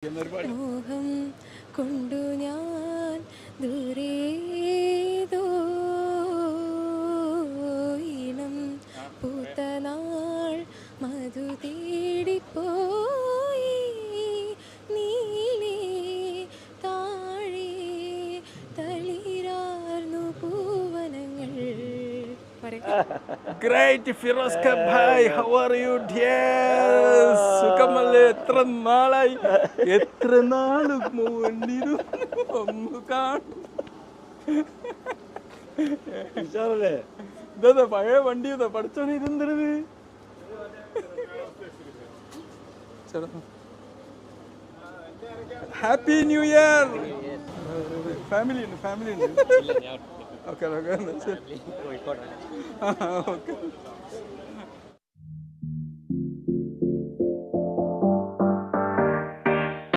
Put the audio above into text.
മോഹം കൊണ്ടു ഞാൻ ദൂരേതോയിനം പൂത്തനാൾ മധു തേടിപ്പോയി നീലേ താഴെ തളിരാർന്നു പൂവനങ്ങൾ. Great Firoz bhai, how are you dear? സുഖമല്ലേ? എത്ര നാളായി, എത്ര നാള് മുന്നിരു ഒന്ന് കാണും. ഇതാ പഴയ വണ്ടി ഇതാ പഠിച്ചോനെ ഇതെന്തത്. Happy new year. ഫാമിലി ഉണ്ട്, ഫാമിലി ഉണ്ട്. Okay okay okay.